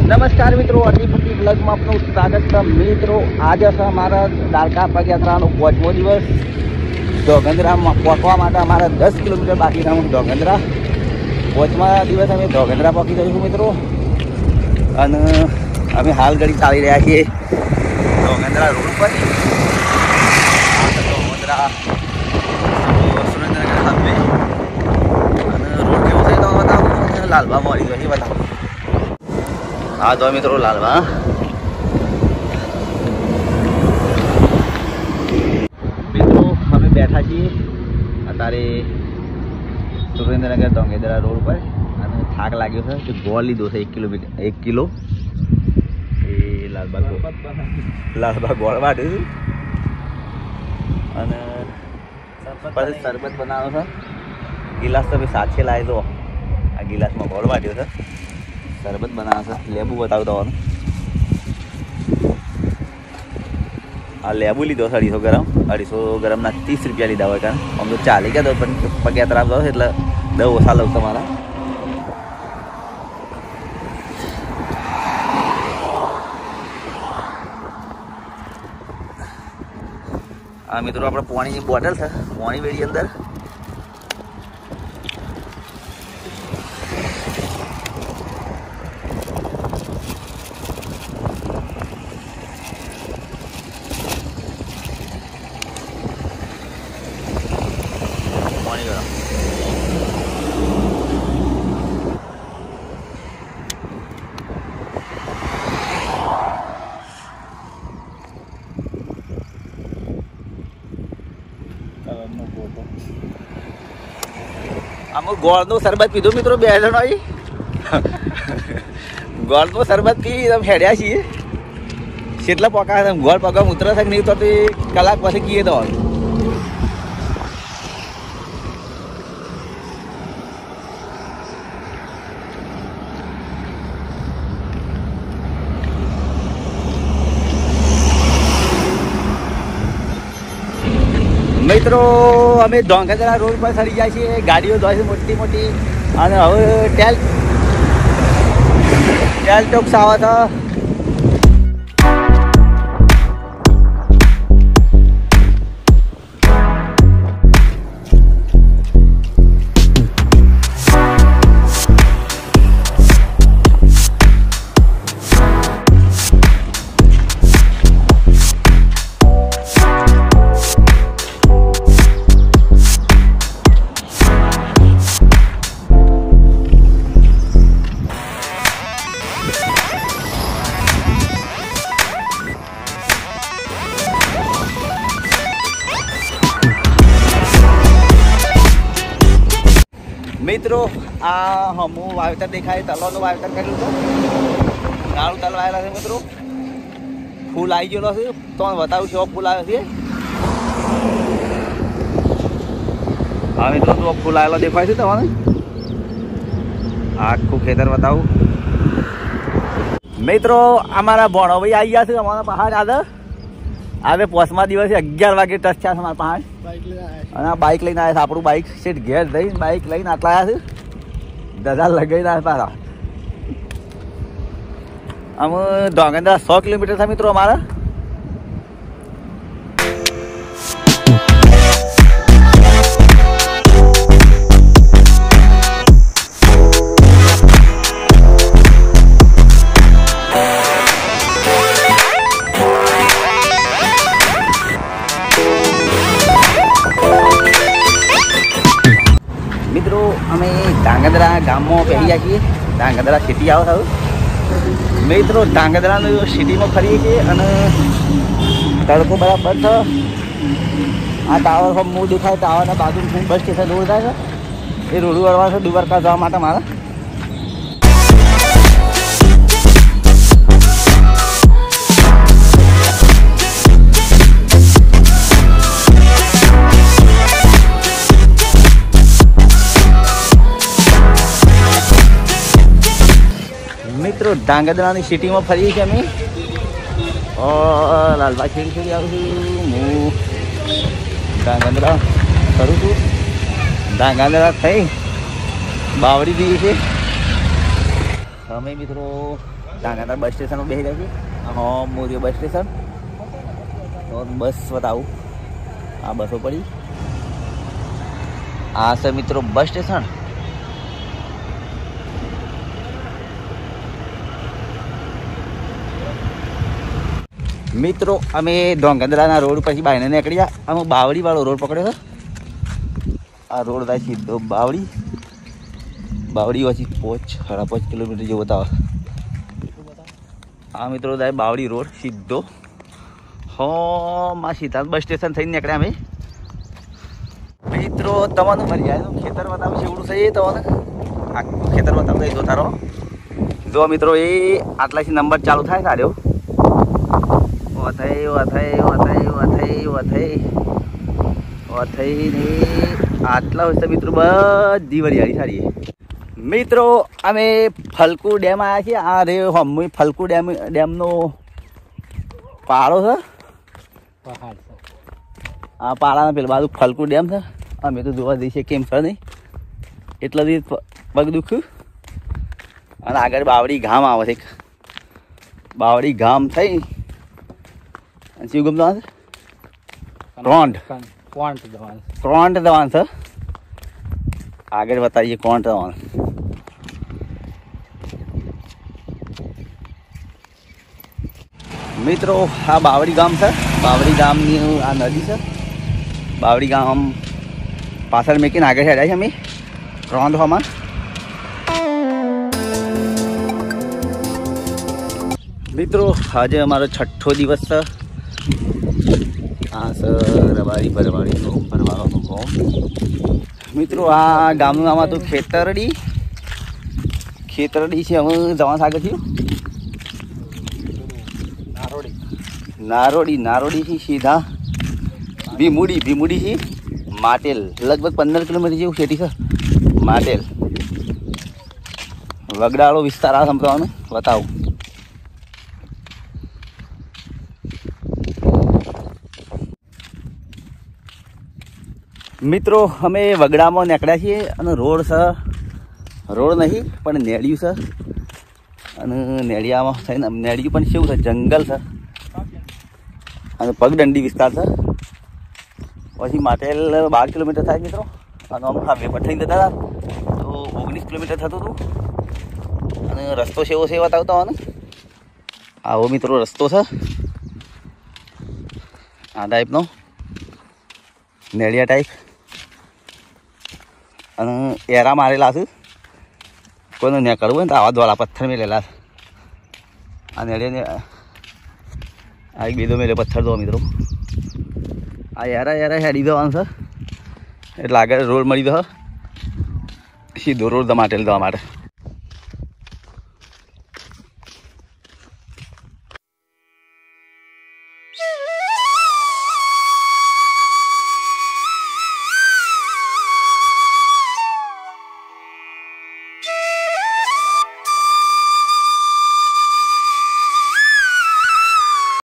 नमस्कार मित्रों, अटीपट्टी ब्लॉग में आपનું સ્વાગત છે। મિત્રો આજે છે અમારા દ્વારકા પદયાત્રાનો 5મો દિવસ। ધોગંદરામાં પહોંચવા માટે અમારે 10 કિલોમીટર બાકી છે। ધોગંદરા 5મા દિવસ અમે ધોગંદરા પહોંચી જઈશું મિત્રો। અને અમે હાલ ઘડી ચાલી રહ્યા છીએ ધોગંદરા રોડ પર। ધોગંદરા સુરેન્દ્રનગર હાઈવે અને રોડ કેવો છે તો બતાવું। લાલબા મળી ગયો છે બતાવો। हाँ तो मित्रों लालवा मित्रों हमें बैठा छे अतारे सुरेंद्रनगर धोगेंद्रा रोड पर અને થાક લાગ્યો છે તો ગોળ લીધો છે 1 કિલો એ લાલબા ગોળ વાટ્યું અને પછી શરબત બનાવ્યો છે। ગિલાસ તો સાથે લાવી દો। આ ગિલાસમાં ગોળ વાટ્યો છે, शरबत बना था। लेबू बताओ तो आ लेबू लीधो 250 ग्राम 250 ग्राम ना 30 रुपया लीधा हो। कारण हम तो 40 क्या तो पदयात्रा जाओ એટલે 10 ઓછા લઉં તમારા। આ મિત્રો આપણે પાણીની બોટલ છે, પાણી વેડી અંદર अमुक गोळनो सरबत पीधो मित्रों। 2 जणो आई गोळनो सरबत पी एकदम हेड्या छीए। કેટલા પકા ગોળ પગમ ઉતરે છે નહીં તો તે કલાક પછી કીએ દો। मित्रों अमे धोगंदरा रोड पर चढ़ी जाए छे। गाड़ियों जाए छे मोटी मोटी અને હવે ટેલ ટોક્સ આવે છે। मित्रों आ हमू वावेतर देखाय तलवानो वावेतर कर्યું છે। નાળું તલ વાયેલા છે મિત્રો। ફૂલ આવી ગયેલો છે તો બતાવું છું ફૂલ આવે છે। હા મિત્રો તો ફૂલ આવેલો દેખાય છે તમને। આખું ખેતર બતાવું। મિત્રો અમારા ભણો ભાઈ આવી ગયા છે અમારા પહાડ આદર। આજે 5મા દિવસે 11 વાગે ટચ થયા છે અમારા પહાડ। અને આ બાઇક લઈને આવ્યા છે। આપણું બાઇક સીટ ઘેર જઈને બાઇક લઈને આટલા આવ્યા છે। ધજા લગાવીને આવ્યા પાછા। અમે ધોગંદરા 100 કિલોમીટર था મિત્રો અમારા। मित्रों अमे ધાંગધ્રા ગામમાં પહેરી ગયા છીએ। ધાંગધ્રા સિટી આવો થયું મિત્રો। ધાંગધ્રાનો સિટીમાં ફરીએ છીએ અને તડકો બરાબર છે। આ ટાવર હું દેખાય ટાવરના બાજુ બસ સ્ટેશન રોડ થાય છે। એ રોડ વળવા છે દ્વારકા જવા માટે મારા। मित्रों ધાંગધ્રાની સિટીમાં ફરીએ છીએ અમે। લાલબા છેડી આવું છું હું। ધાંગધ્રા કરું છું। ધાંગધ્રા થઈ બાવડી જઈએ છીએ અમે મિત્રો। ધાંગધ્રા બસ સ્ટેશન બેસી રહ્યા છીએ. હા મોરિયો બસ સ્ટેશન. તો બસ બતાવું, આ બસો પડી. આ છે મિત્રો બસ સ્ટેશન. મિત્રો અમે ધોંગધ્રાના રોડ પછી બાયને નીકળ્યા. અમે બાવળી વાળો રોડ પકડ્યો છે. આ રોડ થાય સીધો બાવળી. બાવળી પછી 5.5 કિલોમીટર જેવો બતાવે. આ મિત્રો થાય બાવળી રોડ સીધો. માં સીધા બસ સ્ટેશન થઈને નીકળ્યા અમે. મિત્રો તમારું મરી જાય ખેતર બતાવું છે એવડું છે તમને. આખું ખેતર બતાવું જો તારો જો મિત્રો એ આટલાથી નંબર ચાલુ થાય સારો. આટલા વર્ષે મિત્રો બધી વરિયાળી સારી. મિત્રો અમે ફલકુ ડેમ આવ્યા છીએ. આ રે હમ ફલકુ ડેમનો પાળો છે. આ પાળાના પેલા બાજુ ફલકુ ડેમ છે. અમે તો જોવા જઈએ કેમ છે નહીં એટલા દિવસ પગ દુખ્યું. અને આગળ બાવળી ગામ આવે છે. બાવળી ગામ થઈ શું ગમતો ક્રોંટ દવાન છે. આગળ બતાવીએ ક્રોંટ દવાન. મિત્રો આ બાવળી ગામ છે. બાવળી ગામની આ નદી છે. બાવળી ગામ પાછળ મેકીને આગળ હેડ્યા છે અમે રોંધવામાં. મિત્રો આજે અમારો 6થો દિવસ છે. આ સર રબારી ભરવાડીનો ભરવાનો ફોર્મ. મિત્રો આ ગામનું નામ હતું ખેતરડી. ખેતરડી છે. અમે જવાનું આગળ થયું નારોડીથી સીધા ભીમુડીથી માટેલ. લગભગ 15 કિલોમીટર જેવું ખેતી છે. માટેલ વગડાળો વિસ્તાર આ સંભળવાનું બતાવું. મિત્રો અમે વગડામાં નીકળ્યા છીએ અને રોડ છે. રોડ નહીં પણ નેડિયું છે. અને નેડિયામાં થઈને નેડિયું પણ કેવું છે જંગલ છે અને પગદંડી વિસ્તાર છે. પછી માટેલ 12 કિલોમીટર થાય મિત્રો. અને અમે હાઈવે પર થઈને જતા હતા તો 19 કિલોમીટર થતું હતું. અને રસ્તો સેવો છે બતાવતા હોય ને. આવો મિત્રો રસ્તો છે આ ટાઈપનો નેડિયા ટાઈપ. અને એરા મારેલા છે. કોઈને નીકળવું હોય ને તો આવા દ્વારા પથ્થર મેલેલા છે. આ નેડિયાને આ એક બીજો મેલે પથ્થર દો મિત્રો. આ એરા હેડી દેવાનું છે એટલે આગળ રોડ મળી જશે સીધો રોડ માટેલ જવા માટે.